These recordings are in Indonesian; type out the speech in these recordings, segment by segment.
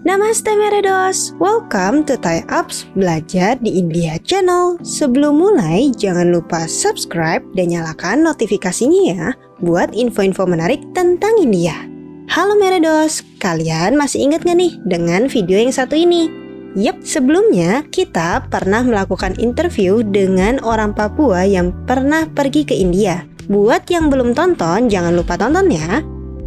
Namaste Meredos, welcome to Thai Apps Belajar di India Channel. Sebelum mulai, jangan lupa subscribe dan nyalakan notifikasinya ya, buat info-info menarik tentang India. Halo Meredos, kalian masih ingat gak nih dengan video yang satu ini? Yap, sebelumnya kita pernah melakukan interview dengan orang Papua yang pernah pergi ke India. Buat yang belum tonton, jangan lupa tonton ya.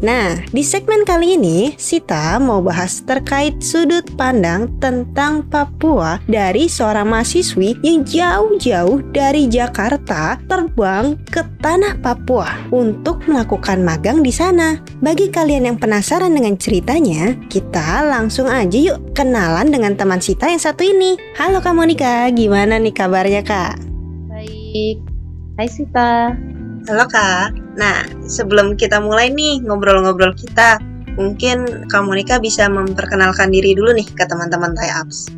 Nah, di segmen kali ini, Sita mau bahas terkait sudut pandang tentang Papua dari seorang mahasiswi yang jauh-jauh dari Jakarta terbang ke tanah Papua untuk melakukan magang di sana. Bagi kalian yang penasaran dengan ceritanya, kita langsung aja yuk kenalan dengan teman Sita yang satu ini. Halo Kak Monica, gimana nih kabarnya Kak? Baik, hai Sita. Halo Kak. Nah, sebelum kita mulai nih ngobrol-ngobrol kita, mungkin Kak Monica bisa memperkenalkan diri dulu nih ke teman-teman Thai Apps.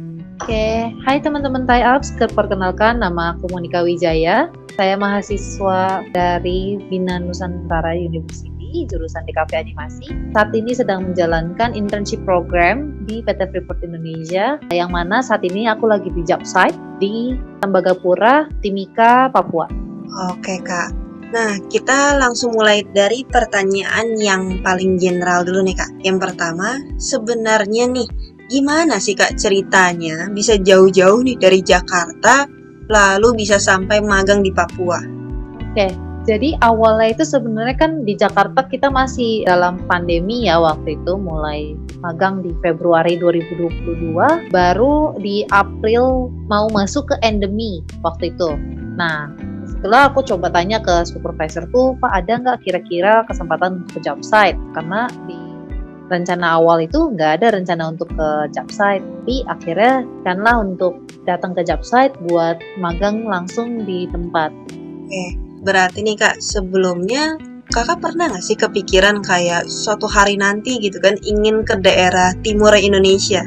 Oke, hai teman-teman Thai Apps, perkenalkan nama aku Monica Wijaya. Saya mahasiswa dari Bina Nusantara University, jurusan DKV Animasi. Saat ini sedang menjalankan internship program di PT Freeport Indonesia, yang mana saat ini aku lagi di job site di Tembagapura, Timika, Papua. Oke Kak. Nah, kita langsung mulai dari pertanyaan yang paling general dulu nih Kak. Yang pertama, sebenarnya nih, gimana sih Kak ceritanya bisa jauh-jauh nih dari Jakarta, lalu bisa sampai magang di Papua? Oke, jadi awalnya itu sebenarnya kan di Jakarta kita masih dalam pandemi ya waktu itu, mulai magang di Februari 2022, baru di April mau masuk ke endemi waktu itu. Nah, setelah aku coba tanya ke supervisorku, Pak ada nggak kira-kira kesempatan untuk ke job site? Karena di rencana awal itu nggak ada rencana untuk ke job site. Tapi akhirnya kanlah untuk datang ke job site buat magang langsung di tempat. Oke, berarti nih Kak, sebelumnya Kakak pernah nggak sih kepikiran kayak suatu hari nanti gitu kan ingin ke daerah timur Indonesia?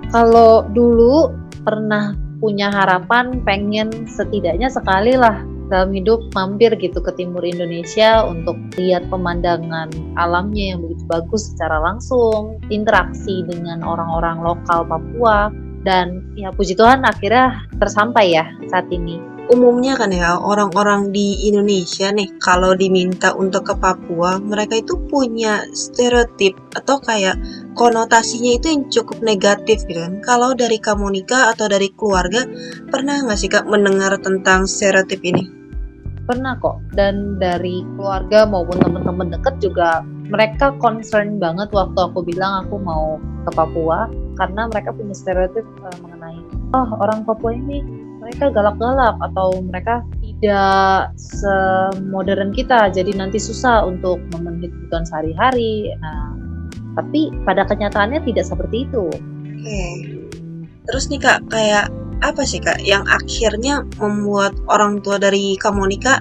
Kalau dulu pernah punya harapan pengen setidaknya sekali lah dalam hidup mampir gitu ke timur Indonesia untuk lihat pemandangan alamnya yang begitu bagus secara langsung, interaksi dengan orang-orang lokal Papua, dan ya puji Tuhan akhirnya tersampai ya saat ini. Umumnya kan ya orang-orang di Indonesia nih kalau diminta untuk ke Papua, mereka itu punya stereotip atau kayak konotasinya itu yang cukup negatif gitu kan. Kalau dari Kak Monica atau dari keluarga, pernah nggak sih Kak mendengar tentang stereotip ini? Pernah kok, dan dari keluarga maupun teman-teman dekat juga mereka concern banget waktu aku bilang aku mau ke Papua, karena mereka punya stereotip mengenai orang Papua ini mereka galak-galak atau mereka tidak semodern kita, jadi nanti susah untuk memenuhi kebutuhan sehari-hari. Nah, tapi pada kenyataannya tidak seperti itu. Oke. Terus nih Kak, kayak apa sih Kak yang akhirnya membuat orang tua dari Kak Monica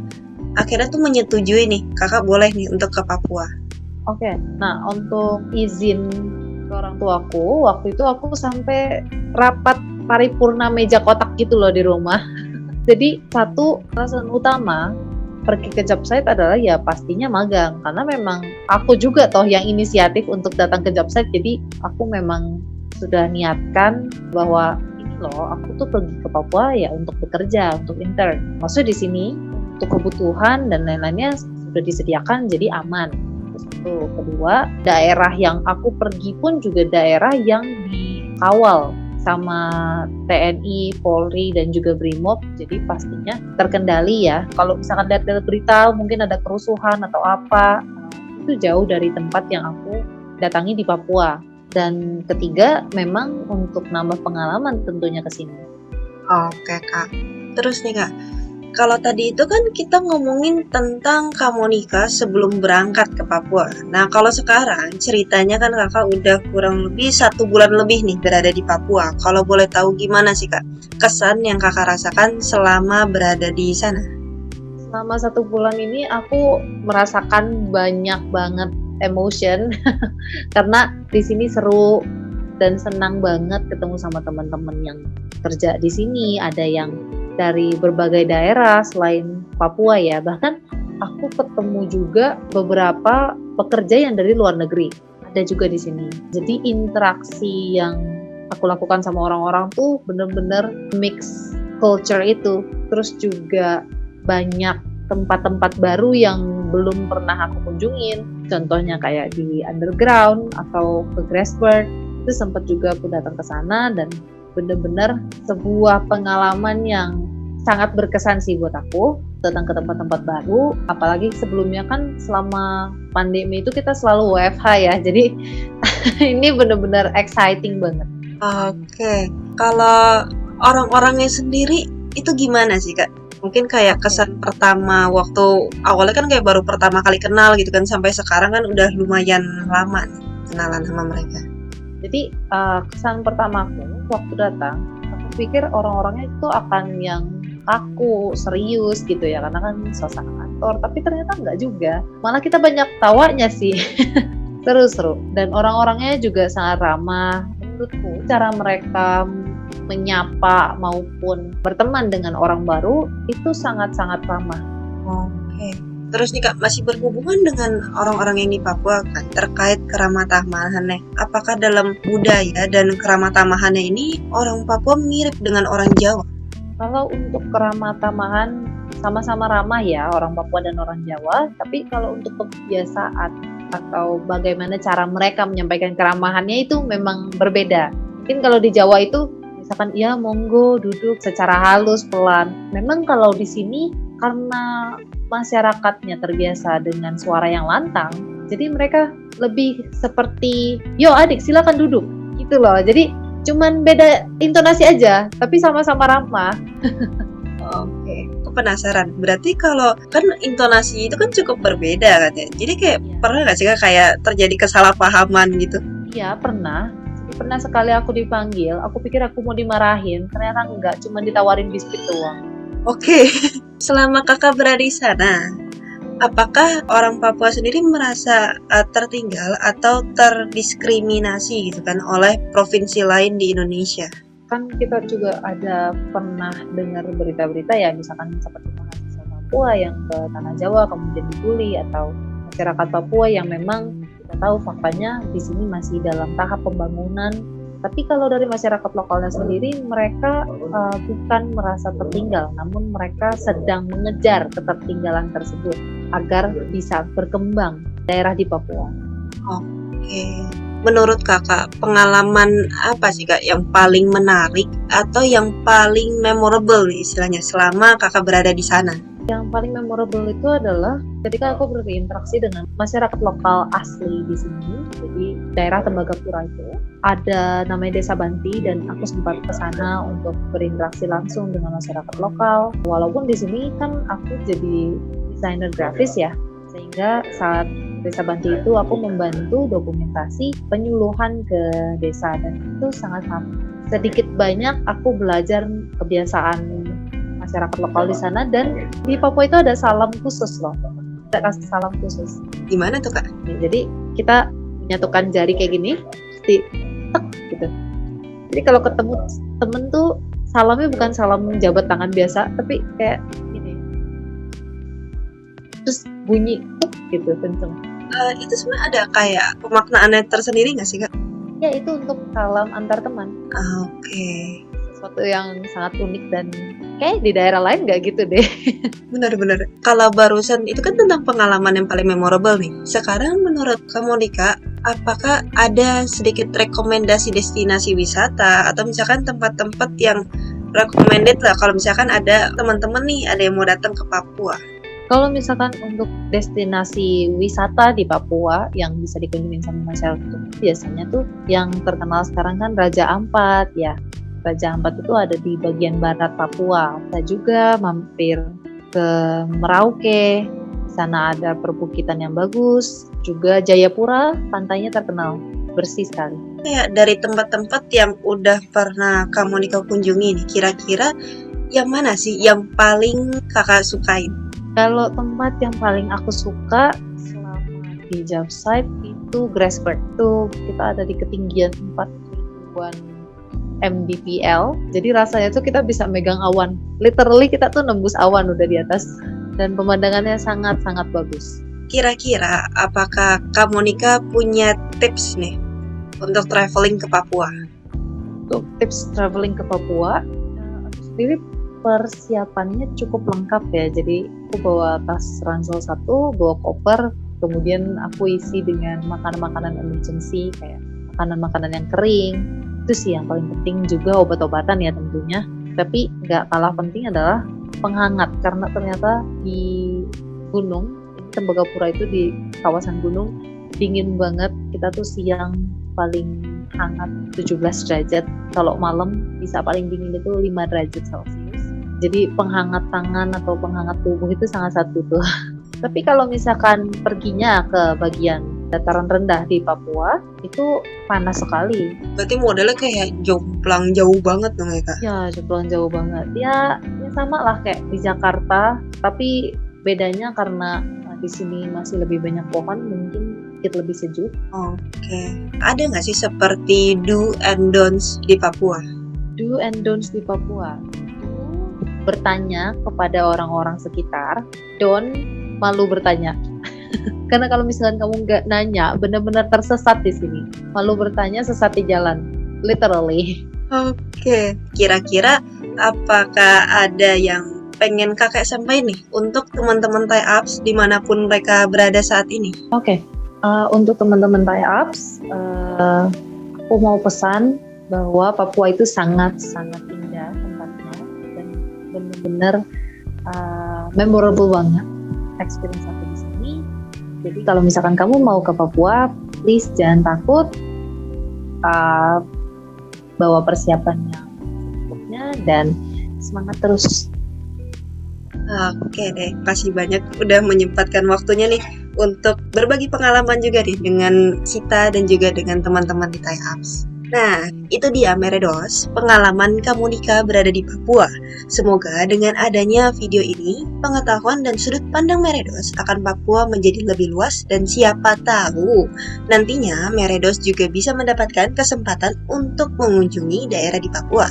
akhirnya tuh menyetujui nih Kakak boleh nih untuk ke Papua? Oke, nah untuk izin ke orang tuaku, waktu itu aku sampai rapat paripurna meja kotak gitu loh di rumah. Jadi satu alasan utama pergi ke job site adalah ya pastinya magang, karena memang aku juga toh yang inisiatif untuk datang ke job site. Jadi aku memang sudah niatkan bahwa ini loh aku tuh pergi ke Papua ya untuk bekerja, untuk intern. Maksudnya di sini untuk kebutuhan dan lain-lainnya sudah disediakan, jadi aman. Terus itu kedua, daerah yang aku pergi pun juga daerah yang dikawal sama TNI, Polri, dan juga Brimob, jadi pastinya terkendali ya. Kalau misalkan lihat dari berita mungkin ada kerusuhan atau apa, itu jauh dari tempat yang aku datangi di Papua. Dan ketiga, memang untuk nambah pengalaman tentunya ke sini. Oke Kak. Terus nih Kak, kalau tadi itu kan kita ngomongin tentang Kak Monica sebelum berangkat ke Papua. Nah kalau sekarang ceritanya kan Kakak udah kurang lebih 1 bulan lebih nih berada di Papua. Kalau boleh tahu gimana sih Kak kesan yang Kakak rasakan selama berada di sana? Selama 1 bulan ini aku merasakan banyak banget emotion karena di sini seru dan senang banget ketemu sama teman-teman yang kerja di sini. Ada yang dari berbagai daerah selain Papua ya, bahkan aku ketemu juga beberapa pekerja yang dari luar negeri. ada juga di sini. Jadi interaksi yang aku lakukan sama orang-orang tuh bener-bener mix culture itu. Terus juga banyak tempat-tempat baru yang belum pernah aku kunjungin. Contohnya kayak di underground atau ke Grassberg. Itu sempat juga aku datang ke sana dan bener-bener sebuah pengalaman yang sangat berkesan sih buat aku, datang ke tempat-tempat baru. Apalagi sebelumnya kan selama pandemi itu kita selalu WFH ya, jadi ini bener-bener exciting banget. Oke, kalau orang-orangnya sendiri itu gimana sih Kak? Mungkin kayak kesan pertama waktu awalnya kan kayak baru pertama kali kenal gitu kan, sampai sekarang kan udah lumayan lama nih kenalan sama mereka. Jadi kesan pertama aku waktu datang, aku pikir orang-orangnya itu akan yang kaku, serius gitu ya, karena kan suasana kantor, tapi ternyata enggak juga. Malah kita banyak tawanya sih. Seru-seru. Dan orang-orangnya juga sangat ramah. Menurutku cara mereka menyapa maupun berteman dengan orang baru itu sangat-sangat ramah. Oke. Terus nih Kak, masih berhubungan dengan orang-orang yang di Papua kan terkait keramah tamahannya. Apakah dalam budaya dan keramah tamahannya ini orang Papua mirip dengan orang Jawa? Kalau untuk keramah tamahan sama-sama ramah ya orang Papua dan orang Jawa, tapi kalau untuk kebiasaan atau bagaimana cara mereka menyampaikan keramahannya itu memang berbeda. Mungkin kalau di Jawa itu misalkan ya monggo duduk secara halus pelan. Memang kalau di sini karena masyarakatnya terbiasa dengan suara yang lantang, jadi mereka lebih seperti yo adik silakan duduk gitu loh. Jadi cuman beda intonasi aja, tapi sama-sama ramah. Oke, aku penasaran. Berarti kalau kan intonasi itu kan cukup berbeda kan ya. Jadi kayak pernah nggak sih Kak kayak terjadi kesalahpahaman gitu? Iya pernah. Pernah sekali aku dipanggil, aku pikir aku mau dimarahin, ternyata enggak, cuma ditawarin biskuit doang. Oke, selama Kakak berada di sana, apakah orang Papua sendiri merasa tertinggal atau terdiskriminasi gitu kan oleh provinsi lain di Indonesia? Kan kita juga ada pernah dengar berita-berita ya, misalkan seperti mahasiswa Papua yang ke Tanah Jawa kemudian dibully, atau masyarakat Papua yang memang kita tahu faktanya di sini masih dalam tahap pembangunan. Tapi kalau dari masyarakat lokalnya sendiri, mereka bukan merasa tertinggal, namun mereka sedang mengejar ketertinggalan tersebut agar bisa berkembang daerah di Papua. Oke. Menurut Kakak, pengalaman apa sih Kak yang paling menarik atau yang paling memorable istilahnya selama Kakak berada di sana? Yang paling memorable itu adalah ketika aku berinteraksi dengan masyarakat lokal asli di sini. Jadi daerah Tembagapura itu ada namanya Desa Banti dan aku sempat ke sana untuk berinteraksi langsung dengan masyarakat lokal. Walaupun di sini kan aku jadi desainer grafis ya, sehingga saat Desa Banti itu aku membantu dokumentasi penyuluhan ke desa dan itu sangat sedikit banyak aku belajar kebiasaan masyarakat lokal di sana. Dan di Papua itu ada salam khusus loh, kita kasih salam khusus. Gimana tuh Kak? Jadi kita menyatukan jari kayak gini, di tek gitu. Jadi kalau ketemu temen tuh salamnya bukan salam jabat tangan biasa, tapi kayak gini, terus bunyi tek gitu kenceng. Itu sebenarnya ada kayak pemaknaannya tersendiri nggak sih Kak? Ya itu untuk salam antar teman. Oke. Sesuatu yang sangat unik dan kayak di daerah lain nggak gitu deh. Benar-benar. Kalau barusan itu kan tentang pengalaman yang paling memorable nih. Sekarang menurut kamu nih Kak, apakah ada sedikit rekomendasi destinasi wisata atau misalkan tempat-tempat yang recommended lah kalau misalkan ada teman-teman nih ada yang mau datang ke Papua? Kalau misalkan untuk destinasi wisata di Papua yang bisa dikunjungi sama masyarakat, biasanya tuh yang terkenal sekarang kan Raja Ampat ya. Raja Ampat itu ada di bagian barat Papua. Kita juga mampir ke Merauke, di sana ada perbukitan yang bagus. Juga Jayapura, pantainya terkenal, bersih sekali. Kayak dari tempat-tempat yang udah pernah kamu kunjungi nih, kira-kira yang mana sih yang paling Kakak sukain? Kalau tempat yang paling aku suka selama di job site itu Grassberg. Itu kita ada di ketinggian 4.000-an mdpl. Jadi rasanya tuh kita bisa megang awan. Literally kita tuh nembus awan udah di atas. Dan pemandangannya sangat-sangat bagus. kira-kira apakah kamu Nika punya tips nih untuk traveling ke Papua? Untuk tips traveling ke Papua, aku sendiri persiapannya cukup lengkap ya. Jadi aku bawa tas ransel 1, bawa koper, kemudian aku isi dengan makanan-makanan emergency kayak makanan-makanan yang kering. Itu sih yang paling penting, juga obat-obatan ya tentunya. Tapi nggak kalah penting adalah penghangat, karena ternyata di gunung, Tembagapura itu di kawasan gunung, dingin banget. Kita tuh siang paling hangat 17 derajat, kalau malam bisa paling dingin itu 5 derajat Celcius. Jadi penghangat tangan atau penghangat tubuh itu sangat satu tuh. Tapi kalau misalkan perginya ke bagian dataran rendah di Papua, itu panas sekali. Berarti modelnya kayak jomplang jauh banget dong ya Kak? Ya, jauh jauh banget. Ya sama lah kayak di Jakarta, tapi bedanya karena di sini masih lebih banyak pohon, mungkin sedikit lebih sejuk. Oke. Ada nggak sih seperti do and don'ts di Papua? Do and don'ts di Papua. Bertanya kepada orang-orang sekitar. Don't malu bertanya. Karena kalau misalkan kamu nggak nanya, benar-benar tersesat di sini. Malu bertanya, sesat di jalan. Literally. Oke. Kira-kira apakah ada yang pengen kakak sampaikan nih untuk teman-teman Thai Ups dimanapun mereka berada saat ini? Oke. Untuk teman-teman Thai Ups, aku mau pesan bahwa Papua itu sangat-sangat indah tempatnya dan benar-benar memorable banget experience aku di sini. Jadi kalau misalkan kamu mau ke Papua, please jangan takut, bawa persiapan yang secukupnya dan semangat terus. Oke deh, kasih banyak udah menyempatkan waktunya nih untuk berbagi pengalaman juga nih dengan Sita dan juga dengan teman-teman di Thai Ups. Nah, itu dia Meredos, pengalaman kamu Nika berada di Papua. Semoga dengan adanya video ini, pengetahuan dan sudut pandang Meredos akan Papua menjadi lebih luas dan siapa tahu nantinya Meredos juga bisa mendapatkan kesempatan untuk mengunjungi daerah di Papua.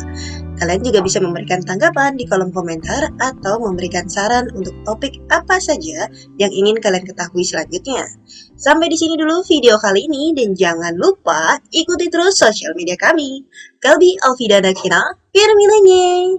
Kalian juga bisa memberikan tanggapan di kolom komentar atau memberikan saran untuk topik apa saja yang ingin kalian ketahui selanjutnya. Sampai di sini dulu video kali ini dan jangan lupa ikuti terus sosial media kami. Kalbi Alfida Dakira, Pirmilenye.